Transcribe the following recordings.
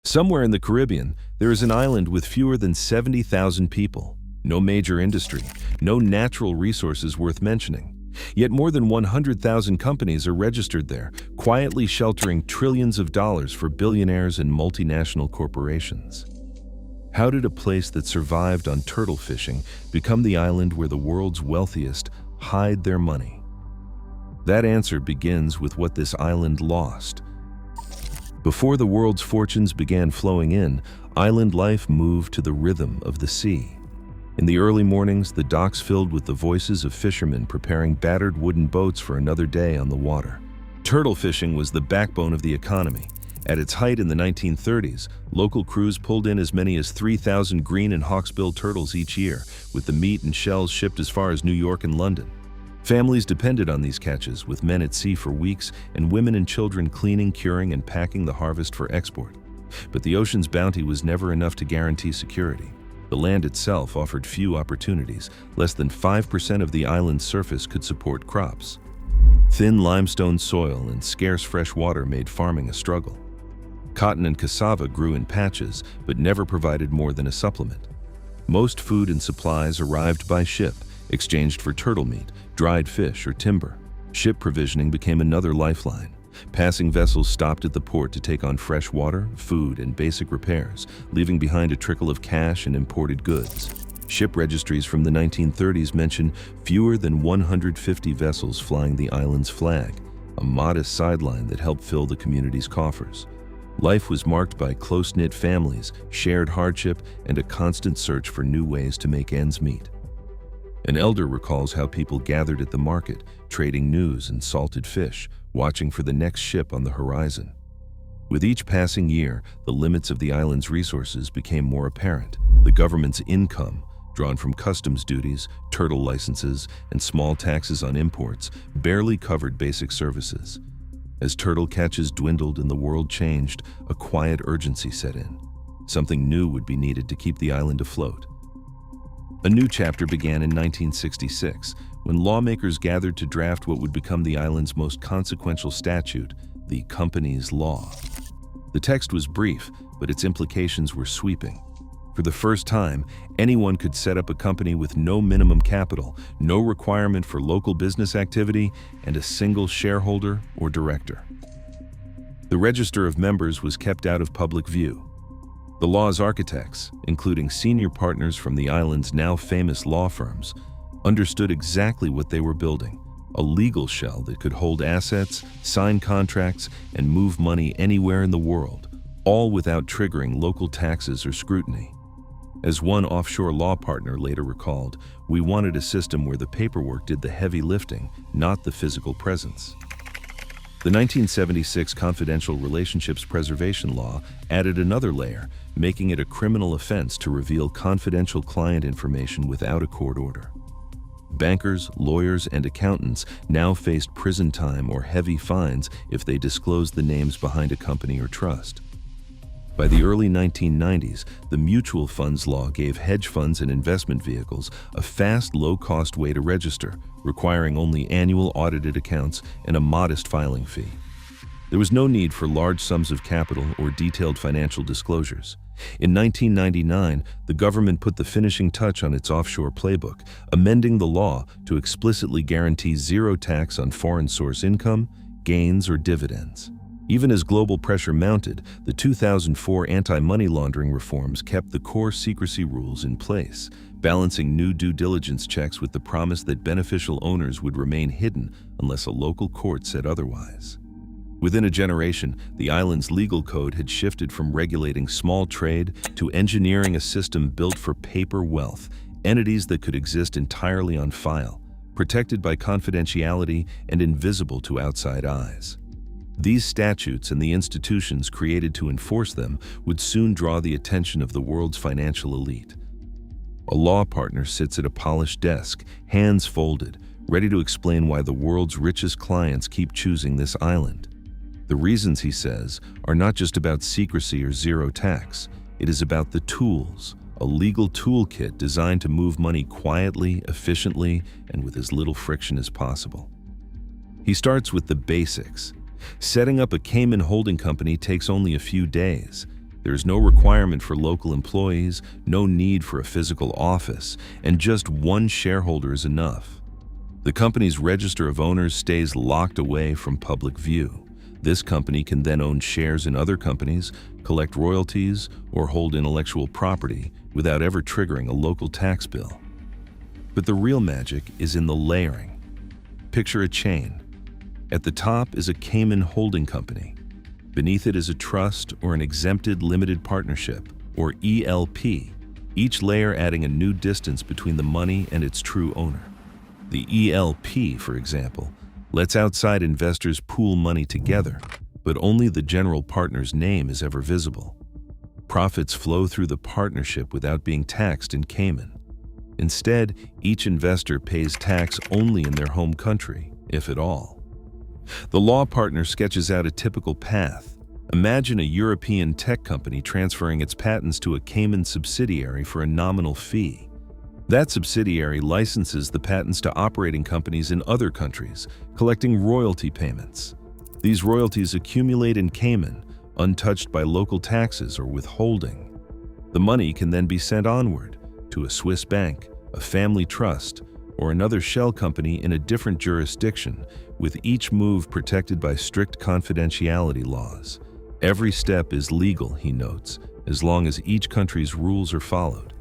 Somewhere in the Caribbean, there is an island with fewer than 70,000 people. No major industry, no natural resources worth mentioning. Yet more than 100,000 companies are registered there, quietly sheltering trillions of dollars for billionaires and multinational corporations. How did a place that survived on turtle fishing become the island where the world's wealthiest hide their money? That answer begins with what this island lost. Before the world's fortunes began flowing in, island life moved to the rhythm of the sea. In the early mornings, the docks filled with the voices of fishermen preparing battered wooden boats for another day on the water. Turtle fishing was the backbone of the economy. At its height in the 1930s, local crews pulled in as many as 3,000 green and hawksbill turtles each year, with the meat and shells shipped as far as New York and London. Families depended on these catches, with men at sea for weeks and women and children cleaning, curing, and packing the harvest for export. But the ocean's bounty was never enough to guarantee security. The land itself offered few opportunities. Less than 5% of the island's surface could support crops. Thin limestone soil and scarce fresh water made farming a struggle. Cotton and cassava grew in patches, but never provided more than a supplement. Most food and supplies arrived by ship, exchanged for turtle meat, dried fish, or timber. Ship provisioning became another lifeline. Passing vessels stopped at the port to take on fresh water, food, and basic repairs, leaving behind a trickle of cash and imported goods. Ship registries from the 1930s mention fewer than 150 vessels flying the island's flag, a modest sideline that helped fill the community's coffers. Life was marked by close-knit families, shared hardship, and a constant search for new ways to make ends meet. An elder recalls how people gathered at the market, trading news and salted fish, watching for the next ship on the horizon. With each passing year, the limits of the island's resources became more apparent. The government's income, drawn from customs duties, turtle licenses, and small taxes on imports, barely covered basic services. As turtle catches dwindled and the world changed, a quiet urgency set in. Something new would be needed to keep the island afloat. A new chapter began in 1966, when lawmakers gathered to draft what would become the island's most consequential statute, the Companies Law. The text was brief, but its implications were sweeping. For the first time, anyone could set up a company with no minimum capital, no requirement for local business activity, and a single shareholder or director. The register of members was kept out of public view. The law's architects, including senior partners from the island's now famous law firms, understood exactly what they were building: a legal shell that could hold assets, sign contracts, and move money anywhere in the world, all without triggering local taxes or scrutiny. As one offshore law partner later recalled, "We wanted a system where the paperwork did the heavy lifting, not the physical presence." The 1976 Confidential Relationships Preservation Law added another layer, making it a criminal offense to reveal confidential client information without a court order. Bankers, lawyers, and accountants now faced prison time or heavy fines if they disclosed the names behind a company or trust. By the early 1990s, the mutual funds law gave hedge funds and investment vehicles a fast, low-cost way to register, requiring only annual audited accounts and a modest filing fee. There was no need for large sums of capital or detailed financial disclosures. In 1999, the government put the finishing touch on its offshore playbook, amending the law to explicitly guarantee zero tax on foreign source income, gains, or dividends. Even as global pressure mounted, the 2004 anti-money laundering reforms kept the core secrecy rules in place, balancing new due diligence checks with the promise that beneficial owners would remain hidden unless a local court said otherwise. Within a generation, the island's legal code had shifted from regulating small trade to engineering a system built for paper wealth, entities that could exist entirely on file, protected by confidentiality and invisible to outside eyes. These statutes and the institutions created to enforce them would soon draw the attention of the world's financial elite. A law partner sits at a polished desk, hands folded, ready to explain why the world's richest clients keep choosing this island. The reasons, he says, are not just about secrecy or zero tax. It is about the tools, a legal toolkit designed to move money quietly, efficiently, and with as little friction as possible. He starts with the basics. Setting up a Cayman holding company takes only a few days. There is no requirement for local employees, no need for a physical office, and just one shareholder is enough. The company's register of owners stays locked away from public view. This company can then own shares in other companies, collect royalties, or hold intellectual property without ever triggering a local tax bill. But the real magic is in the layering. Picture a chain. At the top is a Cayman holding company. Beneath it is a trust or an exempted limited partnership, or ELP, each layer adding a new distance between the money and its true owner. The ELP, for example, lets outside investors pool money together, but only the general partner's name is ever visible. Profits flow through the partnership without being taxed in Cayman. Instead, each investor pays tax only in their home country, if at all. The law partner sketches out a typical path. Imagine a European tech company transferring its patents to a Cayman subsidiary for a nominal fee. That subsidiary licenses the patents to operating companies in other countries, collecting royalty payments. These royalties accumulate in Cayman, untouched by local taxes or withholding. The money can then be sent onward to a Swiss bank, a family trust, or another shell company in a different jurisdiction, with each move protected by strict confidentiality laws. Every step is legal, he notes, as long as each country's rules are followed.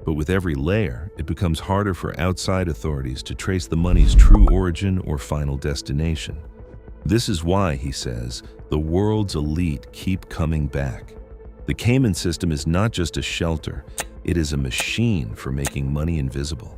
But with every layer, it becomes harder for outside authorities to trace the money's true origin or final destination. This is why, he says, the world's elite keep coming back. The Cayman system is not just a shelter, it is a machine for making money invisible.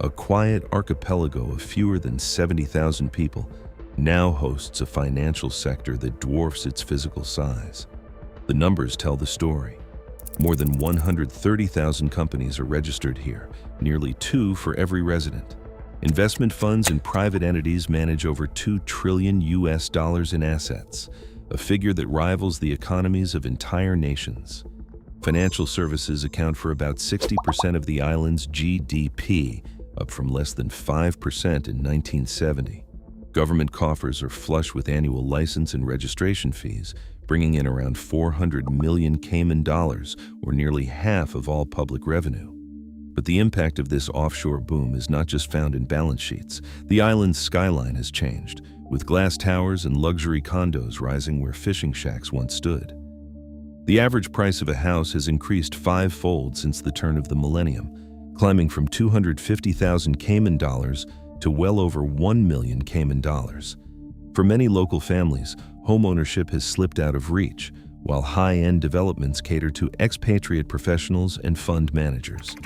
A quiet archipelago of fewer than 70,000 people now hosts a financial sector that dwarfs its physical size. The numbers tell the story. More than 130,000 companies are registered here, nearly 2 for every resident. Investment funds and private entities manage over $2 trillion in assets, a figure that rivals the economies of entire nations. Financial services account for about 60% of the island's GDP, up from less than 5% in 1970. Government coffers are flush with annual license and registration fees, bringing in around 400 million Cayman dollars, or nearly half of all public revenue. But the impact of this offshore boom is not just found in balance sheets. The island's skyline has changed, with glass towers and luxury condos rising where fishing shacks once stood. The average price of a house has increased 5-fold since the turn of the millennium, climbing from 250,000 Cayman dollars to well over 1 million Cayman dollars. For many local families, homeownership has slipped out of reach, while high-end developments cater to expatriate professionals and fund managers.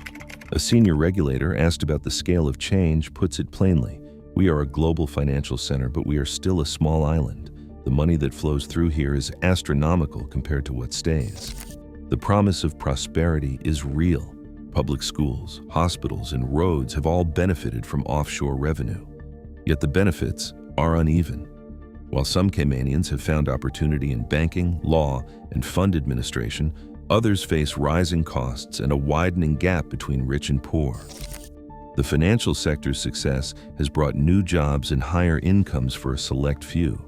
A senior regulator asked about the scale of change puts it plainly: we are a global financial center, but we are still a small island. The money that flows through here is astronomical compared to what stays. The promise of prosperity is real. Public schools, hospitals, and roads have all benefited from offshore revenue. Yet the benefits are uneven. While some Caymanians have found opportunity in banking, law, and fund administration, others face rising costs and a widening gap between rich and poor. The financial sector's success has brought new jobs and higher incomes for a select few,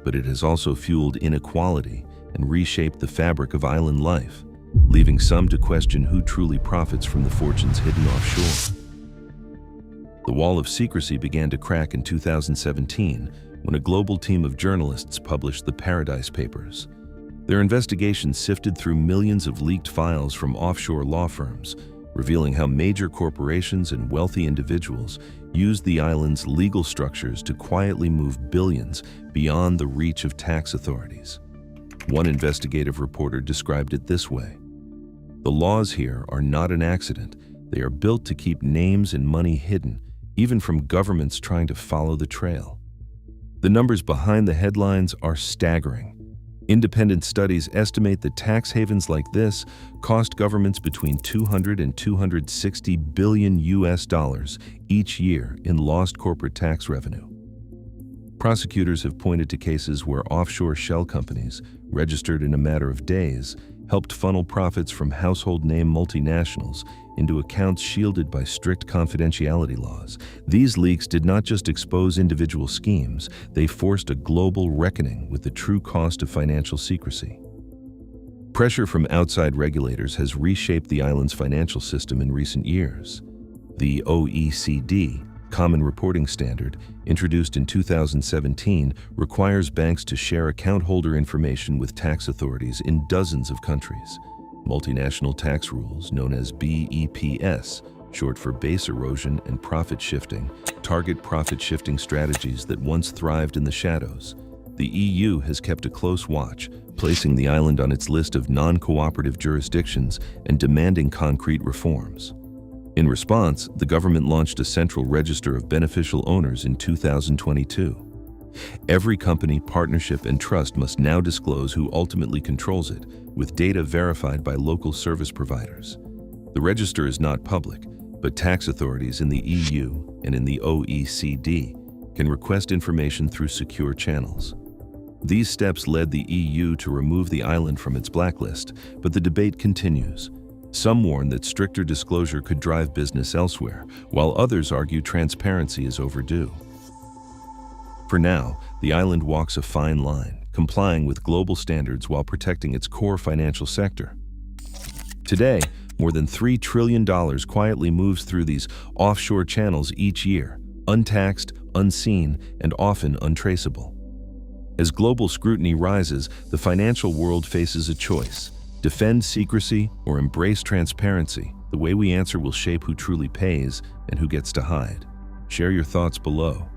but it has also fueled inequality and reshaped the fabric of island life, leaving some to question who truly profits from the fortunes hidden offshore. The wall of secrecy began to crack in 2017 when a global team of journalists published the Paradise Papers. Their investigation sifted through millions of leaked files from offshore law firms, revealing how major corporations and wealthy individuals used the island's legal structures to quietly move billions beyond the reach of tax authorities. One investigative reporter described it this way: "The laws here are not an accident. They are built to keep names and money hidden, even from governments trying to follow the trail." The numbers behind the headlines are staggering. Independent studies estimate that tax havens like this cost governments between $200 and $260 billion each year in lost corporate tax revenue. Prosecutors have pointed to cases where offshore shell companies, registered in a matter of days, helped funnel profits from household name multinationals into accounts shielded by strict confidentiality laws. These leaks did not just expose individual schemes, they forced a global reckoning with the true cost of financial secrecy. Pressure from outside regulators has reshaped the island's financial system in recent years. The OECD, Common Reporting Standard, introduced in 2017, requires banks to share account holder information with tax authorities in dozens of countries. Multinational tax rules, known as BEPS, short for base erosion and profit shifting, target profit shifting strategies that once thrived in the shadows. The EU has kept a close watch, placing the island on its list of non-cooperative jurisdictions and demanding concrete reforms. In response, the government launched a central register of beneficial owners in 2022. Every company, partnership, and trust must now disclose who ultimately controls it, with data verified by local service providers. The register is not public, but tax authorities in the EU and in the OECD can request information through secure channels. These steps led the EU to remove the island from its blacklist, but the debate continues. Some warn that stricter disclosure could drive business elsewhere, while others argue transparency is overdue. For now, the island walks a fine line, complying with global standards while protecting its core financial sector. Today, more than $3 trillion quietly moves through these offshore channels each year, untaxed, unseen, and often untraceable. As global scrutiny rises, the financial world faces a choice: defend secrecy or embrace transparency. The way we answer will shape who truly pays and who gets to hide. Share your thoughts below.